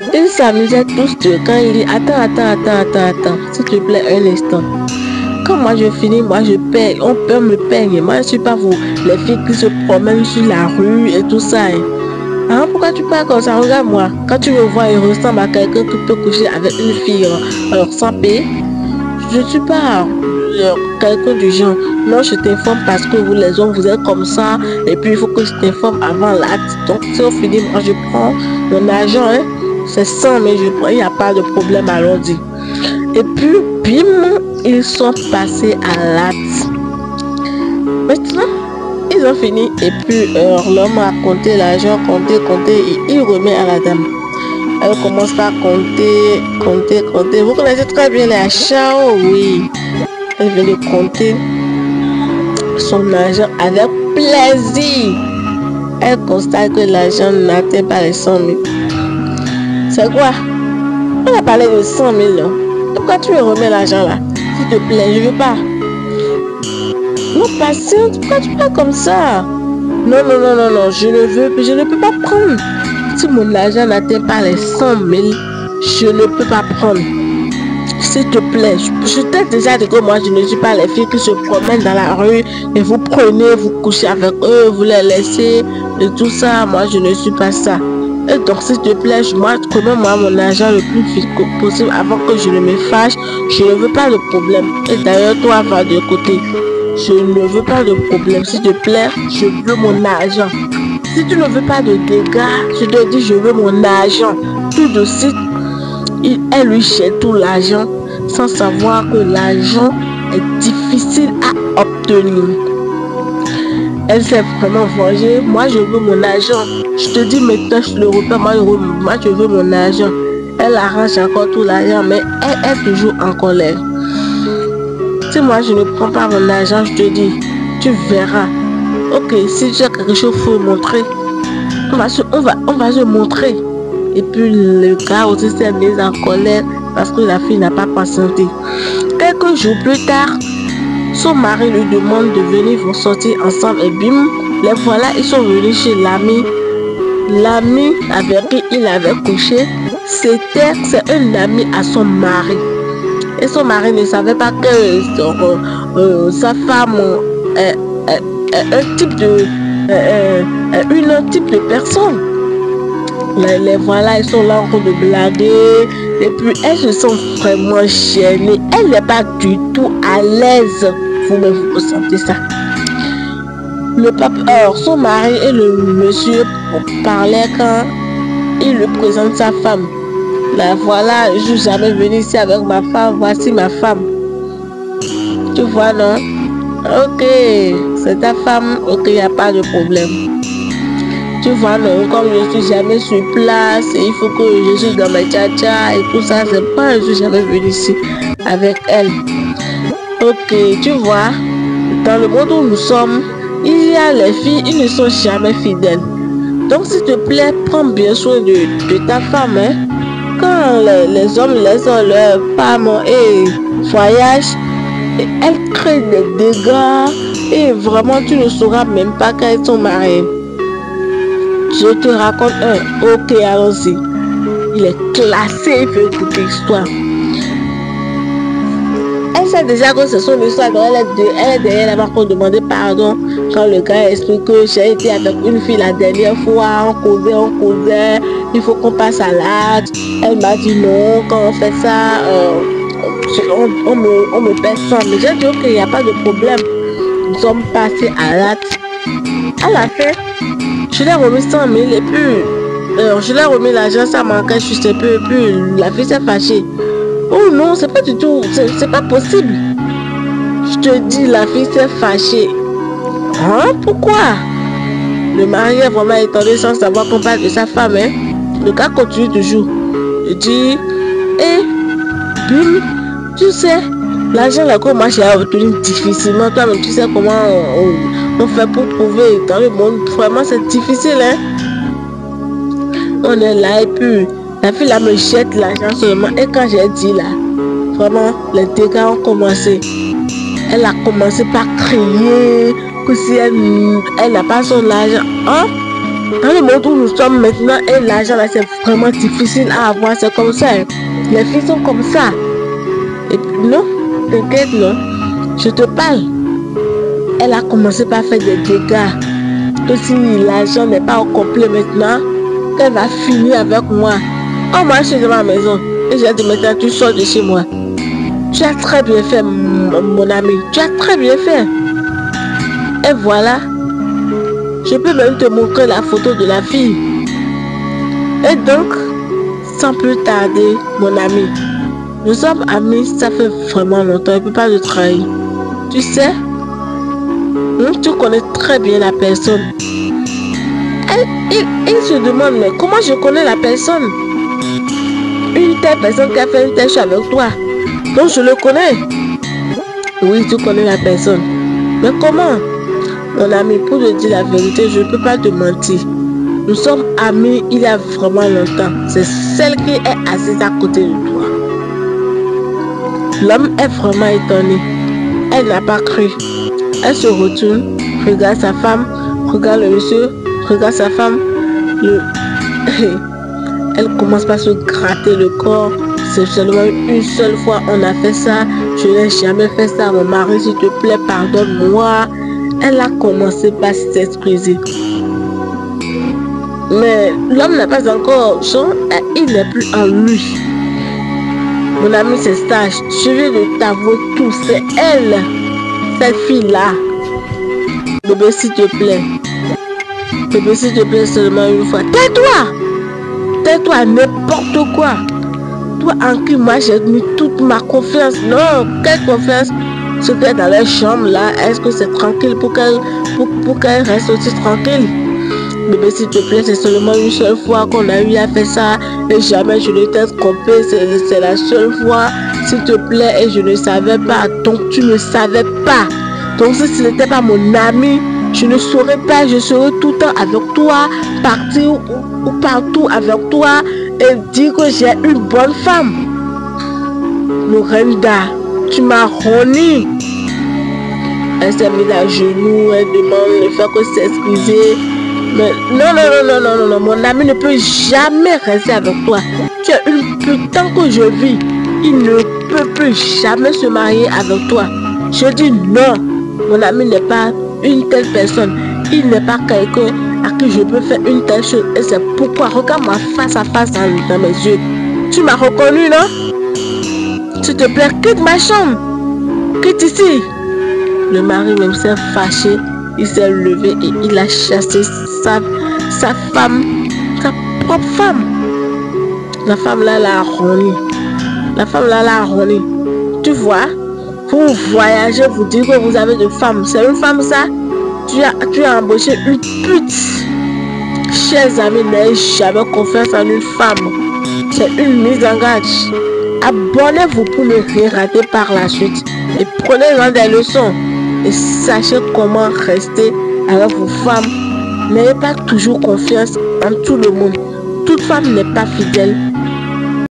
Ils s'amusaient tous deux quand il dit attends, s'il te plaît, un instant. Quand moi je finis, moi je paye, on peut me payer. Moi je suis pas vous, les filles qui se promènent sur la rue et tout ça. Hein. Hein, pourquoi tu parles comme ça? Regarde-moi. Quand tu me vois, il ressemble à quelqu'un qui peut coucher avec une fille alors sans payer. Je ne suis pas quelqu'un du genre. Non, je t'informe parce que vous les hommes, vous êtes comme ça. Et puis il faut que je t'informe avant l'acte. Donc si on finit, moi je prends mon argent. Hein. C'est 100 000, je prends. Il n'y a pas de problème, allons-y. Et puis, bim, ils sont passés à l'acte. Maintenant, ils ont fini. Et puis, l'homme a compté l'argent, compté. Et il remet à la dame. Elle commence par compter. Vous connaissez très bien les achats, oh oui. Elle vient de compter son argent avec plaisir. Elle constate que l'argent n'atteint pas les 100 000. C'est quoi? On a parlé de 100 000 là. Pourquoi tu me remets l'argent là? S'il te plaît, je veux pas. Non, patiente, pourquoi tu parles comme ça? Non, je ne peux pas prendre. Si mon argent n'atteint pas les 100 000, je ne peux pas prendre. S'il te plaît, je t'ai déjà dit que moi je ne suis pas les filles qui se promènent dans la rue et vous prenez, vous couchez avec eux, vous les laissez et tout ça. Moi je ne suis pas ça. Et donc s'il te plaît, remets-moi mon argent le plus vite possible avant que je ne me fâche. Je ne veux pas de problème. Et d'ailleurs, toi va de côté. Je ne veux pas de problème. S'il te plaît, je veux mon argent. Si tu ne veux pas de dégâts, je te dis je veux mon argent. Tout de suite, elle lui jette tout l'argent sans savoir que l'argent est difficile à obtenir. Elle s'est vraiment vengée. Moi, je veux mon argent. Je te dis maintenant, je le repère. Moi, je veux mon argent. Elle arrange encore tout l'argent, mais elle est toujours en colère. Si moi, je ne prends pas mon argent, je te dis, tu verras. Ok, si tu as quelque chose, il faut montrer. On va se montrer. Et puis, le gars aussi s'est mis en colère parce que la fille n'a pas patienté. Quelques jours plus tard, son mari lui demande de venir pour sortir ensemble et bim, les voilà, ils sont venus chez l'ami. L'ami avec qui il avait couché, c'est un ami à son mari. Et son mari ne savait pas que sa femme est un type de une type de personne. Les voilà, ils sont là en train de blaguer. Et puis elles se sont vraiment gênées. Elle n'est pas du tout à l'aise. Vous-même vous ressentez ça. Le papa, son mari et le monsieur parlaient quand il lui présente sa femme. La voilà, je suis jamais venu ici avec ma femme. Voici ma femme. Tu vois, non? Ok, c'est ta femme. Ok, il n'y a pas de problème. Tu vois, non, comme je suis jamais sur place, il faut que je suis dans mes tcha-tcha et tout ça, c'est pas, je suis jamais venu ici avec elle. Ok, tu vois, dans le monde où nous sommes, il y a les filles, ils ne sont jamais fidèles. Donc, s'il te plaît, prends bien soin de ta femme. Hein. Quand les hommes laissent leur femme et voyage, elles créent des dégâts et vraiment, tu ne sauras même pas quand elles sont mariées. Je te raconte un. Ok, allons-y. Il est classé, il veut écouter l'histoire. Elle sait déjà que ce sont l'histoire. Elle est derrière là-bas pour demander pardon. Quand le gars explique que j'ai été avec une fille la dernière fois, on causait, il faut qu'on passe à l'acte. Elle m'a dit non, quand on fait ça, on me paie 100 000. J'ai dit ok, il n'y a pas de problème. Nous sommes passés à l'acte. À la fin, je l'ai remis 100 000 et puis je l'ai remis l'argent, ça manquait juste un peu et puis la fille s'est fâchée. Oh non, c'est pas du tout, c'est pas possible. Je te dis, la fille s'est fâchée. Hein, pourquoi? Le mari est vraiment étonné sans savoir qu'on parle de sa femme. Hein. Le gars continue toujours. Je dis, bim, tu sais, l'argent là que moi j'ai obtenu difficilement, toi-même tu sais comment on fait pour trouver dans le monde. Vraiment c'est difficile, hein. On est là et puis la fille là me jette l'argent seulement. Et quand j'ai dit là, vraiment les dégâts ont commencé. Elle a commencé par crier que si elle n'a pas son argent. Hein? Dans le monde où nous sommes maintenant, et l'argent là, c'est vraiment difficile à avoir. C'est comme ça. Hein. Les filles sont comme ça. Et puis, non, t'inquiète, non. Je te parle. Elle a commencé par faire des dégâts. Que si l'argent n'est pas au complet maintenant, qu'elle va finir avec moi. On m'a acheté de ma maison. Et j'ai dit maintenant, tu sors de chez moi. Tu as très bien fait, mon ami. Tu as très bien fait. Et voilà. Je peux même te montrer la photo de la fille. Et donc, sans plus tarder, mon ami, nous sommes amis, ça fait vraiment longtemps. Je ne peux pas te trahir. Tu sais, tu connais très bien la personne. Il se demande, mais comment je connais la personne? Une telle personne qui a fait une telle chose avec toi. Donc je le connais. Oui, tu connais la personne. Mais comment? Mon ami, pour te dire la vérité, je ne peux pas te mentir. Nous sommes amis il y a vraiment longtemps. C'est celle qui est assise à côté de toi. L'homme est vraiment étonné. Elle n'a pas cru. Elle se retourne, regarde sa femme, regarde le monsieur, regarde sa femme. Elle commence par se gratter le corps. C'est seulement une seule fois on a fait ça. Je n'ai jamais fait ça à mon mari. S'il te plaît, pardonne-moi. Elle a commencé par s'excuser. Mais l'homme n'a pas encore changé. Il n'est plus en lui. Mon ami, c'est sage. Je viens de t'avouer tout. C'est elle. Cette fille-là. Bébé, s'il te plaît. Bébé, s'il te plaît, seulement une fois. Tais-toi! Tais-toi, n'importe quoi. Toi en qui moi j'ai mis toute ma confiance. Non, quelle confiance? Ce qu'elle est dans leur chambre là, est-ce que c'est tranquille pour qu'elle reste aussi tranquille? Bébé, s'il te plaît, c'est seulement une seule fois qu'on a eu à faire ça. Et jamais je ne t'ai trompé. C'est la seule fois, s'il te plaît. Et je ne savais pas. Donc tu ne savais pas. Donc si ce n'était pas mon ami, je ne saurais pas. Je serais tout le temps avec toi, partir ou partout avec toi. Et dire que j'ai une bonne femme. Lorenda, tu m'as roni. Elle s'est mise à genoux, elle demande de faire que s'excuser. Mais non, mon ami ne peut jamais rester avec toi. Tu es une pute. Tant que je vis, il ne peut plus jamais se marier avec toi. Je dis non. Mon ami n'est pas une telle personne. Il n'est pas quelqu'un à qui je peux faire une telle chose. Et c'est pourquoi, regarde-moi face à face dans mes yeux. Tu m'as reconnu, non? S'il te plaît, quitte ma chambre. Quitte ici. Le mari même s'est fâché. Il s'est levé et il a chassé sa femme, sa propre femme. La femme là l'a roni. La femme là l'a roni. Tu vois, vous voyagez, vous dites que vous avez de femmes. C'est une femme ça? Tu as embauché une pute. Chers amis, n'ayez jamais confiance en une femme. C'est une mise en garde. Abonnez-vous pour ne rien rater par la suite. Et prenez-en des leçons. Et sachez comment rester avec vos femmes. N'ayez pas toujours confiance en tout le monde. Toute femme n'est pas fidèle.